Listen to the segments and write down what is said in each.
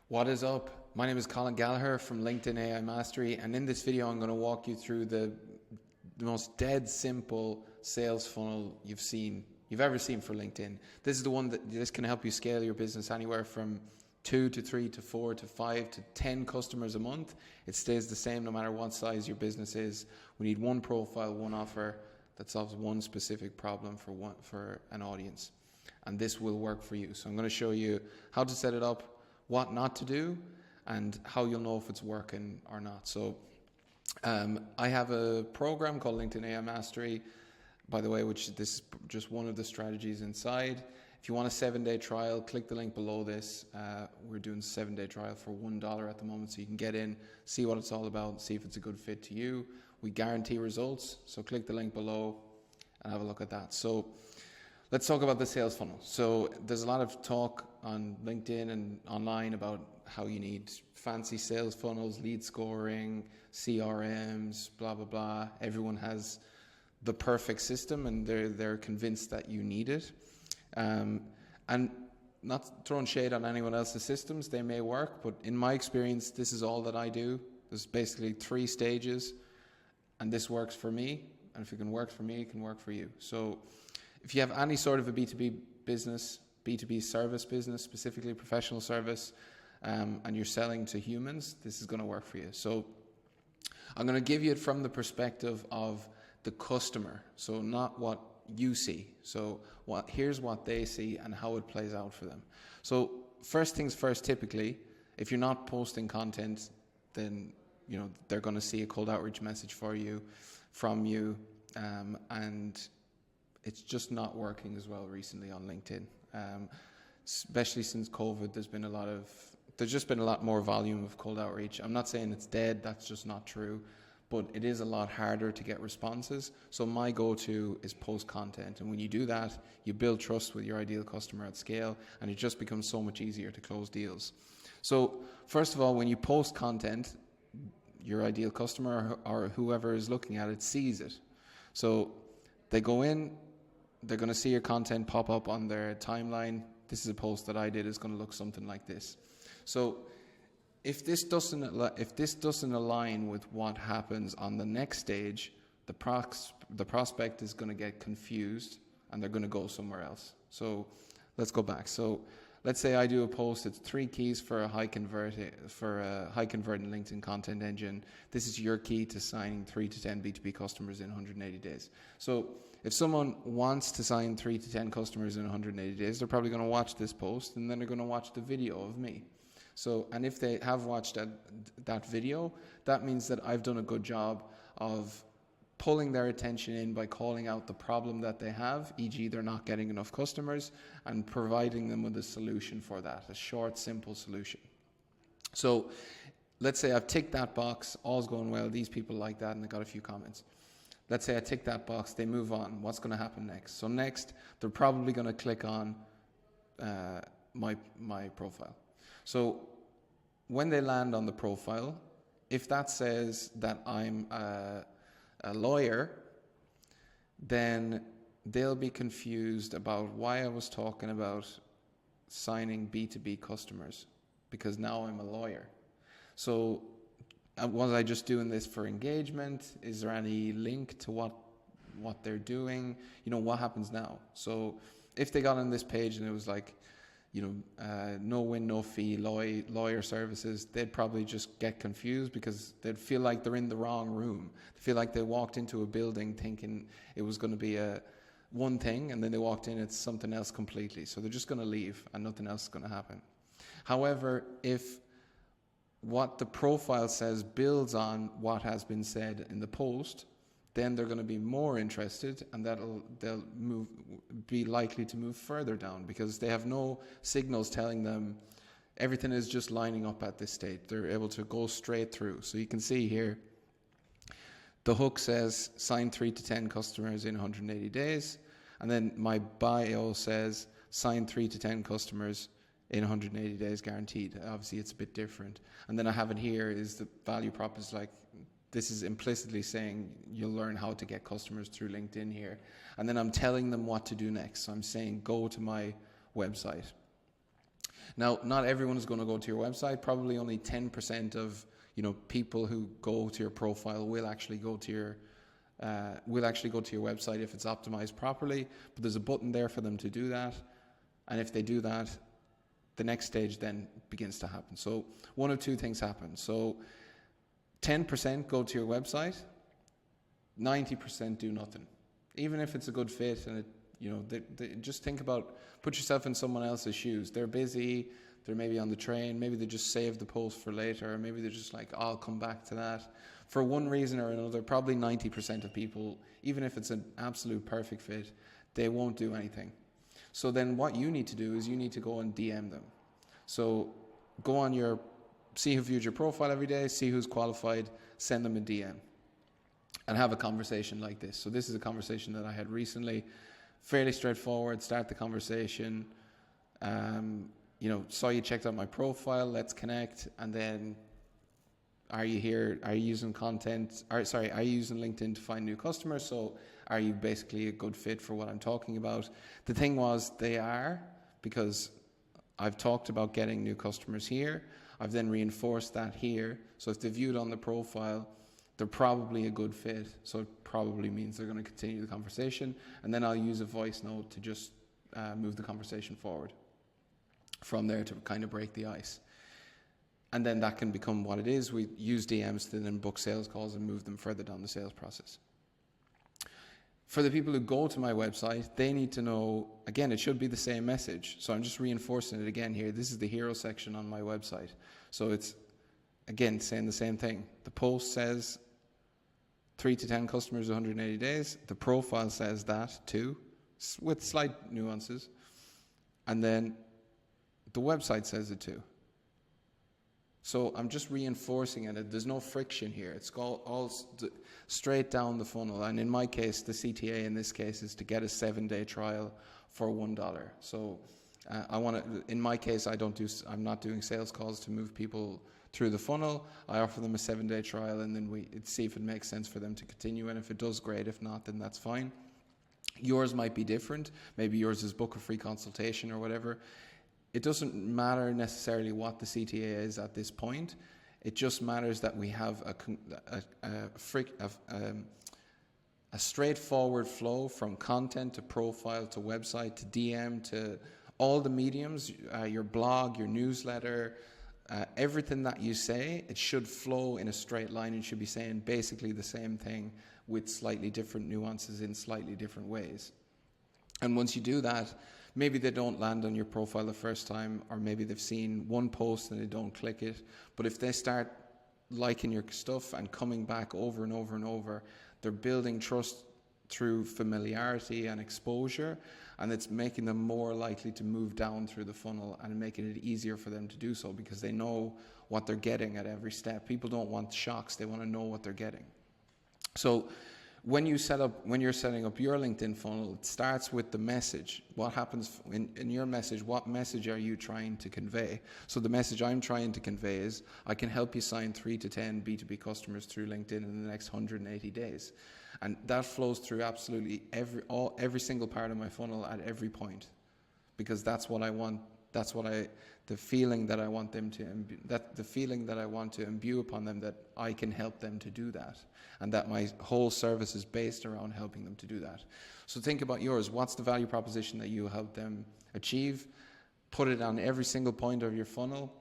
What is up? My name is Colin Gallagher from LinkedIn AI Mastery, and in this video I'm going to walk you through the most dead simple sales funnel you've ever seen for LinkedIn. This is the one that this can help you scale your business anywhere from 2 to 3 to 4 to 5 to 10 customers a month. It stays the same no matter what size your business is. We need one profile, one offer that solves one specific problem for an audience, and this will work for you. So I'm going to show you how to set it up, what not to do, and how you'll know if it's working or not. So I have a program called LinkedIn AI Mastery, by the way, which this is just one of the strategies inside. If you want a 7-day trial, click the link below this. We're doing a 7-day trial for $1 at the moment, so you can get in, see what it's all about, see if it's a good fit to you. We guarantee results, so click the link below and have a look at that. So let's talk about the sales funnel. So there's a lot of talk on LinkedIn and online about how you need fancy sales funnels, lead scoring, CRMs, blah, blah, blah. Everyone has the perfect system and they're convinced that you need it. And not throwing shade on anyone else's systems, they may work, but in my experience, this is all that I do. There's basically 3 stages, and this works for me. And if it can work for me, it can work for you. So if you have any sort of a B2B business, B2B service business, specifically professional service, and you're selling to humans, this is going to work for you. So I'm going to give you it from the perspective of the customer, so not what you see. So here's what they see and how it plays out for them. So first things first, typically, if you're not posting content, then they're going to see a cold outreach message from you, and it's just not working as well recently on LinkedIn. Especially since COVID, there's just been a lot more volume of cold outreach. I'm not saying it's dead, that's just not true, but it is a lot harder to get responses. So my go-to is post content. And when you do that, you build trust with your ideal customer at scale, and it just becomes so much easier to close deals. So first of all, when you post content, your ideal customer or whoever is looking at it sees it. So they go in, they're going to see your content pop up on their timeline. This is a post that I did. It's going to look something like this. So if this doesn't align with what happens on the next stage, the prospect is going to get confused and they're going to go somewhere else. So let's go back. So let's say I do a post. It's 3 keys for a high converting LinkedIn content engine. This is your key to signing 3 to 10 B2B customers in 180 days. So if someone wants to sign 3 to 10 customers in 180 days, they're probably going to watch this post, and then they're going to watch the video of me. So, and if they have watched that video, that means that I've done a good job of pulling their attention in by calling out the problem that they have, e.g. they're not getting enough customers, and providing them with a solution for that, a short, simple solution. So let's say I've ticked that box, all's going well, these people like that, and they got a few comments. Let's say I tick that box, they move on. What's going to happen next? So next, they're probably going to click on my profile. So when they land on the profile, if that says that I'm a lawyer, then they'll be confused about why I was talking about signing B2B customers, because now I'm a lawyer. So was I just doing this for engagement? Is there any link to what they're doing? What happens now? So if they got on this page and it was like, no win, no fee, lawyer services, they'd probably just get confused because they'd feel like they're in the wrong room. They feel like they walked into a building thinking it was going to be one thing, and then they walked in, it's something else completely. So they're just going to leave and nothing else is going to happen. However, if what the profile says builds on what has been said in the post, then they're going to be more interested, and they'll be likely to move further down because they have no signals telling them everything is just lining up at this state. They're able to go straight through. So you can see here, the hook says sign 3 to 10 customers in 180 days. And then my bio says sign 3 to 10 customers in 180 days guaranteed. Obviously it's a bit different. And then I have it here is the value prop is like, this is implicitly saying you'll learn how to get customers through LinkedIn here. And then I'm telling them what to do next. So I'm saying go to my website. Now, not everyone is going to go to your website. Probably only 10% of people who go to your profile will actually go to your website if it's optimized properly. But there's a button there for them to do that, and if they do that, the next stage then begins to happen. So one of two things happen. So 10% go to your website, 90% do nothing, even if it's a good fit. And just think about, put yourself in someone else's shoes. They're busy, they're maybe on the train, maybe they just saved the post for later, or maybe they're just like, I'll come back to that. For one reason or another, probably 90% of people, even if it's an absolute perfect fit, they won't do anything. So then what you need to do is you need to go and DM them. So go on see who viewed your profile every day, see who's qualified, send them a DM, and have a conversation like this. So this is a conversation that I had recently. Fairly straightforward. Start the conversation. Saw you checked out my profile. Let's connect. And then, are you here? Are you using Are you using LinkedIn to find new customers? So, are you basically a good fit for what I'm talking about? The thing was, they are, because I've talked about getting new customers here. I've then reinforced that here. So if they viewed on the profile, they're probably a good fit. So it probably means they're going to continue the conversation. And then I'll use a voice note to just move the conversation forward from there to kind of break the ice. And then that can become what it is. We use DMs to then book sales calls and move them further down the sales process. For the people who go to my website, they need to know, again, it should be the same message. So I'm just reinforcing it again here. This is the hero section on my website. So it's, again, saying the same thing. The post says 3 to 10 customers, 180 days. The profile says that too, with slight nuances. And then the website says it too. So I'm just reinforcing it. There's no friction here. It's all straight down the funnel. And in my case, the CTA in this case is to get a 7-day trial for $1. So in my case, I'm not doing sales calls to move people through the funnel. I offer them a 7-day trial, and then we see if it makes sense for them to continue. And if it does, great. If not, then that's fine. Yours might be different. Maybe yours is book a free consultation or whatever. It doesn't matter necessarily what the CTA is at this point. It just matters that we have a straightforward flow from content to profile to website to DM to all the mediums, your blog, your newsletter, everything that you say, it should flow in a straight line and should be saying basically the same thing with slightly different nuances in slightly different ways. And once you do that, maybe they don't land on your profile the first time, or maybe they've seen one post and they don't click it. But if they start liking your stuff and coming back over and over and over, they're building trust through familiarity and exposure, and it's making them more likely to move down through the funnel and making it easier for them to do so because they know what they're getting at every step. People don't want shocks. They want to know what they're getting. So when you're setting up your LinkedIn funnel, it starts with the message. What happens in your message? What message are you trying to convey? So the message I'm trying to convey is, I can help you sign 3 to 10 B2B customers through LinkedIn in the next 180 days. And that flows through absolutely every single part of my funnel at every point, because that's what I want. That's the feeling that I want them to, the feeling that I want to imbue upon them, that I can help them to do that, and that my whole service is based around helping them to do that. So think about yours. What's the value proposition that you help them achieve? Put it on every single point of your funnel,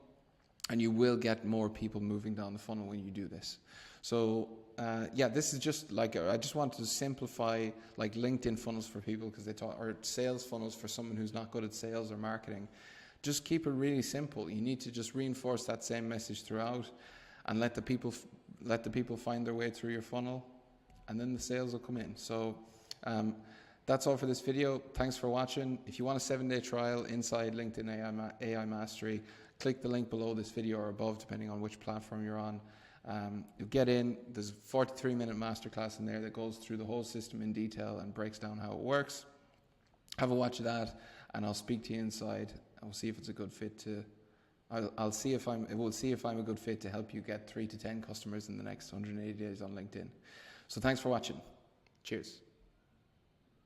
and you will get more people moving down the funnel when you do this. So this is just like, I just wanted to simplify like LinkedIn funnels for people, because or sales funnels for someone who's not good at sales or marketing. Just keep it really simple. You need to just reinforce that same message throughout, and let the people find their way through your funnel, and then the sales will come in. So that's all for this video. Thanks for watching. If you want a 7-day trial inside LinkedIn AI Mastery, click the link below this video or above, depending on which platform you're on. You'll get in. There's a 43-minute masterclass in there that goes through the whole system in detail and breaks down how it works. Have a watch of that, and I'll speak to you inside. We'll see if it's a good fit we'll see if I'm a good fit to help you get 3 to 10 customers in the next 180 days on LinkedIn. So thanks for watching. Cheers.